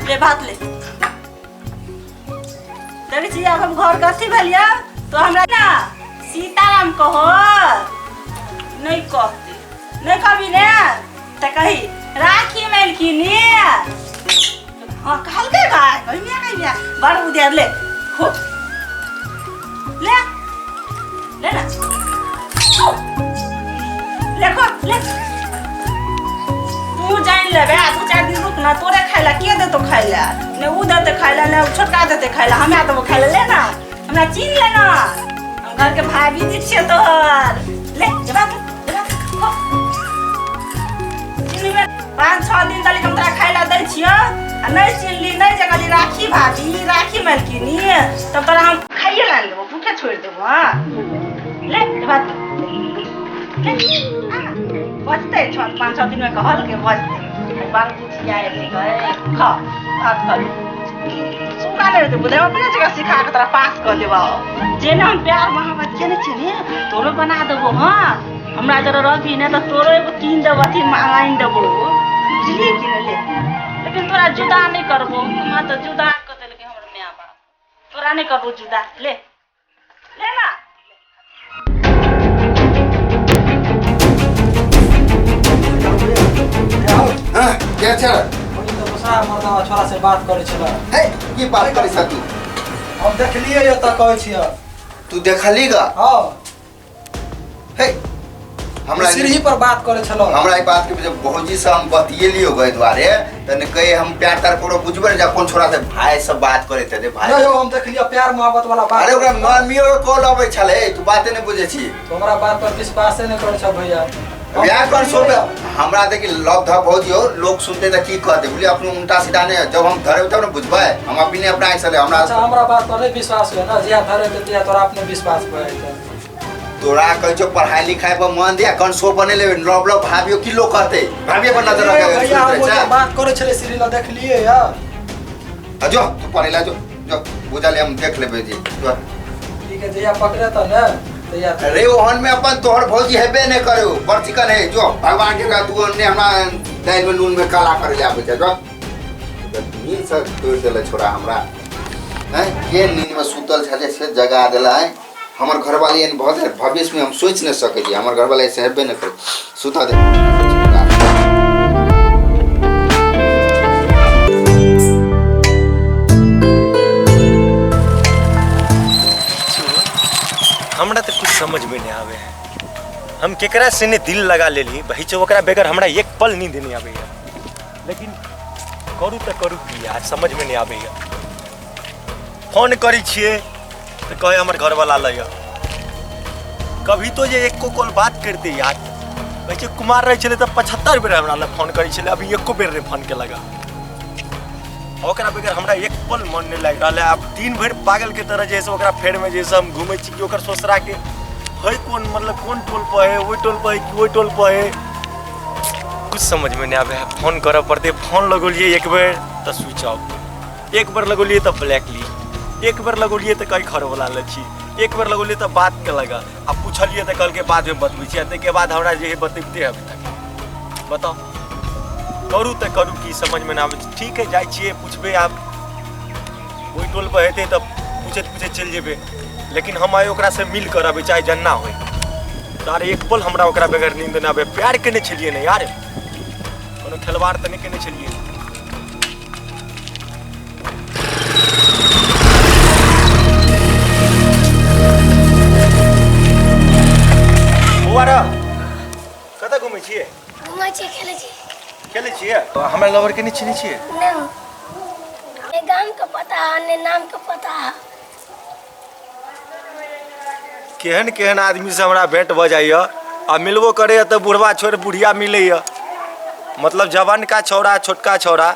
ले भात ले देखे छी। अब हम घर कथी भेलिया तो हमरा ना सीताराम कहो नहीं कहते नहीं कभी ने त कही राखी मेलकिनी। हाँ कहल के गाय कहिया बड़ उधर ले हो ले ले ना ले खो ले तू जान लेबे 2-4 दिन रुक ना तोरे खाइला के दे तो खाइला ने उ देते खाइला ने छोटका देते खाइला हमें तो खाइला ले ना हमरा चीन ले ना हम घर के भाभी जी छिए तोहर ले जबा हो चीनी में 5-6 दिन तक हम तोरा खाइला दै छियो आ नहीं चिनली नहीं जगली राखी भाभी राखी मलकिनी तब तोरा हम खाइए ला लेबो भूखे छोड़ देबो। हां ले जबा बचते 5-6 दिन में कहल के बचते बाल बुझिया नहीं गए खा भात कर सुना नहीं तो बुझे अपने जगह सिखा के तोरा पास कर देबो जे हम प्यार मोहब्बत के नहीं छे तोरो बना देबो। हां हमरा जरा रही ने तो तोरो एगो कीन देबो अथी मांगाइन देबो बुझली कि नहीं ले लेकिन तोरा जुदा नहीं करबो हम तो जुदा कर देल के हमर मां बाप तोरा नहीं करबो जुदा ले ले ना क्या छे तो बसा मर्दावा छोरा से बात करे छला हे की बात करी सकी हम देखलिए यो त कहै छियै तू देखलीगा। हां हे हमरा सीढ़ी पर बात करे छलो हमरा ई बात के जब भौजी से हम बतियलियो गए द्वारे तने कहे हम प्यार तार करो बुझबे जा कौन छोरा से भाई से बात करे थे भाई यो हम देखलिए प्यार मोहब्बत वाला बात। अरे ओकरा मम्मियो कॉल आबै छले तू बाते नहीं बुझे छी तो हमरा बात पर विश्वास नहीं करे छ भैया ब्याह कर सो हमरा देखि लव ध भौजी हो लोग सुनते त की कहते बोले अपने उल्टा सीधा ने जब हम धरे तब न बुझबे हम अपने अपना ऐसे हमरा अच्छा हमरा बात पर नहीं विश्वास है ना जिया धरे देतिया तोरा अपने विश्वास पर तोरा कह जो पढ़ाई लिखाई पर मन दिया कौन सो बने ले लव लव भाभियो की लोग कहते भाभियो पर नजर रखे भैया हम बात करे छले सीढ़ी ल देखलिए यार जो तू पढ़े ला जो बुझा ले हम देख लेबे जी ठीक है जिया पकड़े त ना अरे ओहन में अपन तोहर भौजी हेबे नहीं करो बर्तिकन है जो भगवान के का तू ने हमरा दाल में नून में काला कर ले आबे जो नींद से तोड़ देले छोरा हमरा हैं के नींद में सुतल छले से जगा देला है हमर घर वाली इन बहुत भविष्य में हम सोच नहीं सके जी हमर घर वाले ऐसे हेबे नहीं करे सुता दे। हमरा तो कुछ समझ में नहीं आवे हम केकरा से ने दिल लगा लेली भाई चो ओकरा बगैर हमरा एक पल नींद नहीं आवे लेकिन करू तो करू की यार समझ में नहीं आवे फोन करी छिए तो कहे हमर घर वाला लय कभी तो ये एक को कॉल बात करते यार वैसे कुमार रहे चले तो 75 बेर हमरा फोन करी छले अभी एको बेर रे फोन के लगा ओकरा बगैर हमरा एक पल मन नहीं लग रहा है। अब दिन भर पागल के तरह जैसे ओकरा फेर में जैसे हम घूमे छी कि ओकर सोसरा के है कौन मतलब कौन टोल पर है वही टोल पर है कि वही टोल पर है कुछ समझ में नहीं आवे फोन करे पड़ते फोन लगोलिए एक बेर तो स्विच ऑफ एक बार लगोलिए तो ब्लैक लिस्ट एक बार लगोलिए तो कई घर वाला लच्छी एक बार लगोलिए तो बात के लगा अब पूछलिए तो कल के बाद में बतबै छी के बाद हमरा जे बतबते अभी तक बताओ करू तो करू की समझ में ना आवे ठीक है जाय छिए पूछबे आप वही टोल पर हेते तब पूछे चल जेबे लेकिन हम आए ओकरा से मिल कर अबे चाहे जन्ना होय तार एक पल हमरा ओकरा बगैर नींद ना आवे प्यार केने छलिए ने यार कोनो खिलवाड़ त नहीं केने छलिए ओवारा कत घुमै छिए घुमै छी खेले छिए तो हमरा लवर के नहीं चिनी छिए नहीं ने गांव का पता ने नाम का पता केहन केहन आदमी से हमरा भेंट भ जाइए आ मिलबो करे तो बुढ़वा छोड़ बुढ़िया मिले मतलब जवान का छौरा छोटका छौरा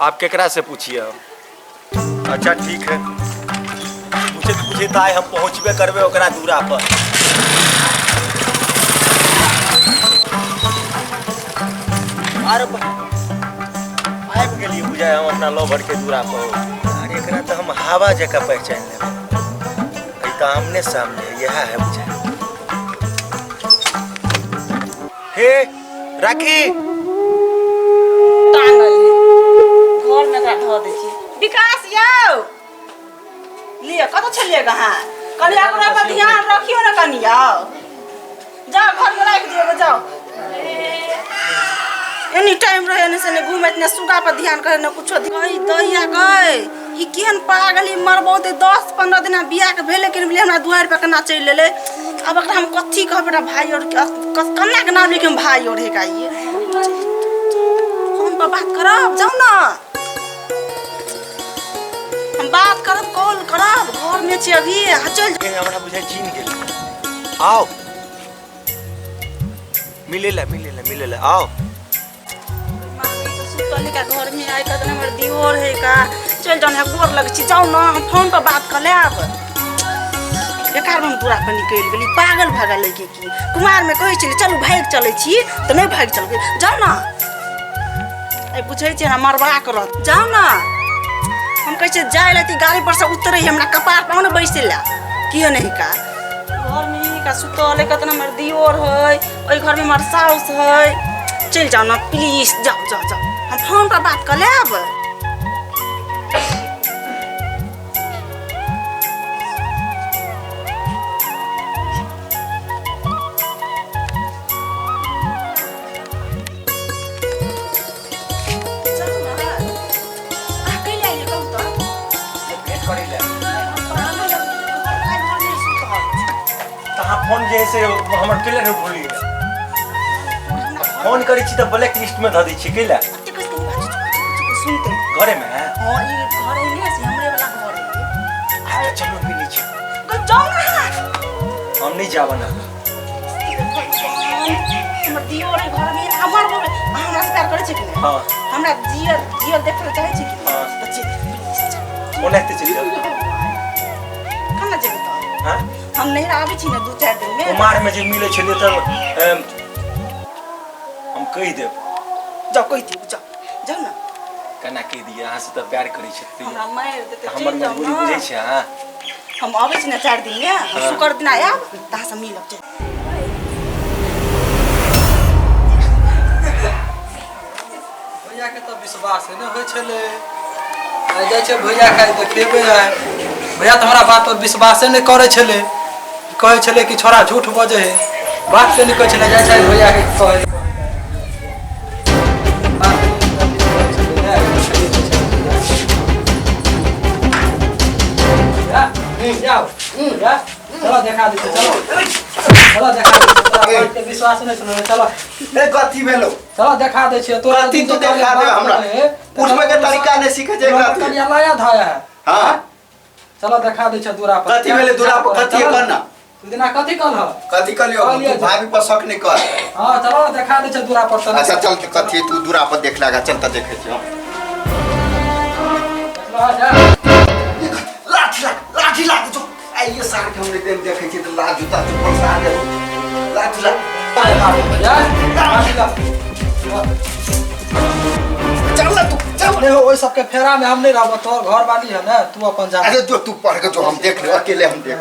आप केकरा से पूछिए अच्छा ठीक है पूछे तो आए हम पहुँचबे करबे ओकरा दूरा पर अरे आबि गेलिए बुझाए हम अपना लवर के दूरा पर अरे एकरा तो हम हवा जगह पहचान लेबै तो आमने सामने यह है मुझे हे राखी टांगल घर में एकरा धो दै छी विकास यौ लिय कत छलिए कहाँ कनिया ओकरा पर ध्यान रखियो ना कनिया जाओ घर में राख दियो जाओ एनी टाइम रहे ने से ने घूमे ने सुगा पर ध्यान करे न कुछो गई दैया गई ई केहन पागली मरबो ते 10-15 दिन बियाह के भेले के हमरा दुआर पे केना चल लेले अब एकरा हम कथी कह बेटा भाई और कन्ना के नाम लेके हम भाई और है काई फोन पर बात करब जाओ ना हम बात करब कॉल करब घर में छी अभी चल हमरा बुझाय चीन गेल आओ मिलेला आओ सुतले का घर में आए कदन हमर दियोर है का चल जाओ ना गोर लग छी जाओ ना हम फोन पर बात कर लेब बेकार में दूरा पर निकल गेली पागल भागा लगे की कुमार में कहै छी चलू भाग चलै छी त नहीं भाग चलबे जाओ ना ए पूछै छी ना मरवा करत जाओ ना हम कहै छी जाय लेती गाड़ी पर से उतरै हमरा कपार पर न बैसेला कियो नहीं का घर में का सुतले कतना हमर दियोर है ओई घर में हमर साउस है चल जाओ ना प्लीज जाओ हम फोन पर बात कर लेब फोन जैसे हमर टेलर हो भूली फोन करी छी त ब्लैक लिस्ट में ध दै छी केला सुनते घरे में हां ई घरे ने से हमरे वाला घर है अच्छा चलो मिली छी तो जाओ ना हम नहीं जाब ना हमर दियोर घर में हमर हमरा से प्यार करे छै कि हां हमरा जियर देखल चाहे छै कि हां बच्चे ओनेते चल जाओ कना जेबै तो हां हम नहीं आबै छी ना 2-4 दिन में कुमार में जे मिले छलिए त हम कहि देब जाओ कहि दियो जाओ ना कना कहि दिए अहाँ से त प्यार करै छी हमरा मार देते हमर मजबूरी बुझै छी हां हम आबै छी ना 4 दिन में हम शुक्र दिन आयब ता से मिलब भैया के तो विश्वास है ना होय छले आ जाय छै भैया खाइ त खेबे है भैया तो हमरा बात पर विश्वास नहीं करे छले कहे छले कि छोरा झूठ बजे है बात से नहीं कहे छले जाय छै भैया के कहे चलो देखा दे चलो देखा दे विश्वास नहीं सुनो चलो ए कथी भेलो चलो देखा दे छियै तोरा कथी तो देखा दे हमरा उठबे के तरीका ने सीखे जे कथी कनिया लाया धाया है हां चलो देखा दे छ दूरा पर कथी भेले दूरा पर कथी करना तू दिना कथी कल ह कथी कलियो तू भाभी पर शक नहीं कर हां चलो देखा दे छ दूरा पर चल अच्छा चल के कथी तू दूरा पर देख लागा चल त देखे छी लाठी लाग जो आई ये सार के हमने देखे छी त लाज जूता चप्पल सार दे लाठी चल तू चल देखो ओइ सब के फेरा में हम नहीं रहब तोर घर वाली है ना तू अपन जा अरे जो तू पढ़ के जो हम देख ले अकेले हम देख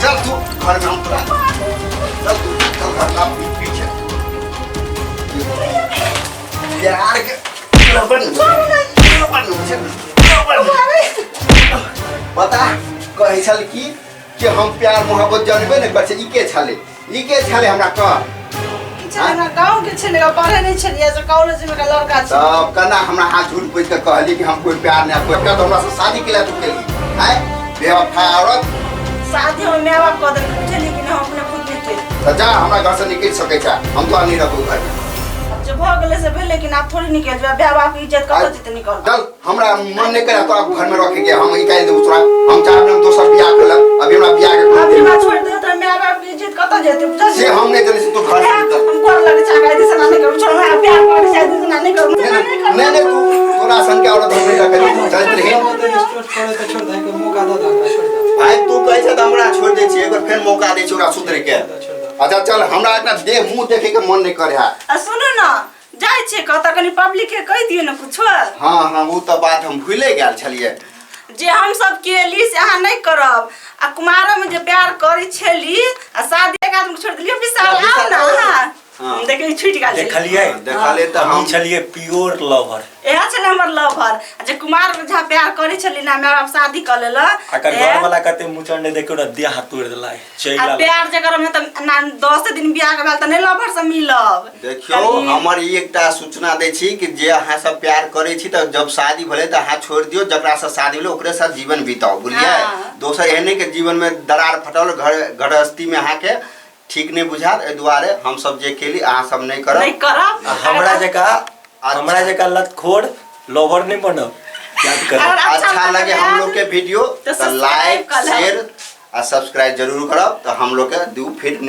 चल तू घर में हम चल तू चल घर का पीछे यार के बता कहे छल कि हम प्यार मोहब्बत जानबे नहीं कर ई के छले हमरा कह हमरा गांव के छले पढ़े नहीं छलिए से कॉलेज में का लड़का छ तब कना हमरा हाथ झूठ पूछ के कहली कि हम कोई प्यार नहीं कोई तो हमरा से शादी के लिए तू केली है बेवफा औरत शादी में मां बाप कह देलकै उठे लेकिन हम अपने खुद निकल तो जा हमरा घर से निकल सके छ हम तो नहीं रहबो घर में जब भ गेले से भेल लेकिन आप थोड़ी निकल जा मां बाप की इज्जत कत जते निकल चल हमरा मन नहीं करे तो आप घर में रखे के हम ई कह दे तोरा हम चार दिन दोसर बियाह कर अभी हमरा बियाह के अभी बात छोड़ दे तो मां बाप की इज्जत कत जते से हम नहीं जने से तू घर से हम कर लगे चाका दे से नहीं करू छोड़ मैं प्यार कर से नहीं करू नहीं तू तोरा सन के औरत हम नहीं रखे चल रहे छोड़ दे के मौका दे दे छोड़ दे भाई तू कहे छ त हमरा छोड़ दे छी एक बार फिर मौका दे छोरा सुधरे के अच्छा चल हमरा एकटा देह मुंह देखे के मन नहीं करे है। आ सुनू ना जाइ छै कतऽ कनी पब्लिक के कहि दियौ ने कुछो। हाँ वो तो बात हम भूले गेल छलिए। जे हम सब केली से अहाँ नहीं करब आ कुमार में जे प्यार करै छली आ शादी के आदमी छोड़ दिलियो विशाल आओ ना अहाँ। देखिए छूट गेल देखलिए देखले त हम छलिए प्योर लवर। एहा छले हमर लवर जे कुमार में जहाँ प्यार करै छली ना मैं शादी कर लेला अकर घर वाला कहते मुचंडे देखो ना देह हाथ तोड़ देला चैला। आ प्यार जकर में त ना 10 दिन बियाह के भेल त नहीं लवर से मिलब। देखियो हमर ई एकटा सूचना दै छी कि जे अहाँ सब प्यार करै छी त जब शादी भले त अहाँ छोड़ दियो जकरा से शादी भेले ओकरे साथ जीवन बिताओ बुझलिए। दोसर एहने के जीवन में दरार फटल घर गृहस्थी में अहाँ के ठीक नहीं बुझात ए दुआरे हम सब जे केली अहाँ सब नहीं करब। नहीं करब हमरा जका लतखोर लवर नहीं बनब। याद कर अच्छा लगे हम लोग के वीडियो तो लाइक शेयर और सब्सक्राइब जरूर करब तो हम लोग के दू फिर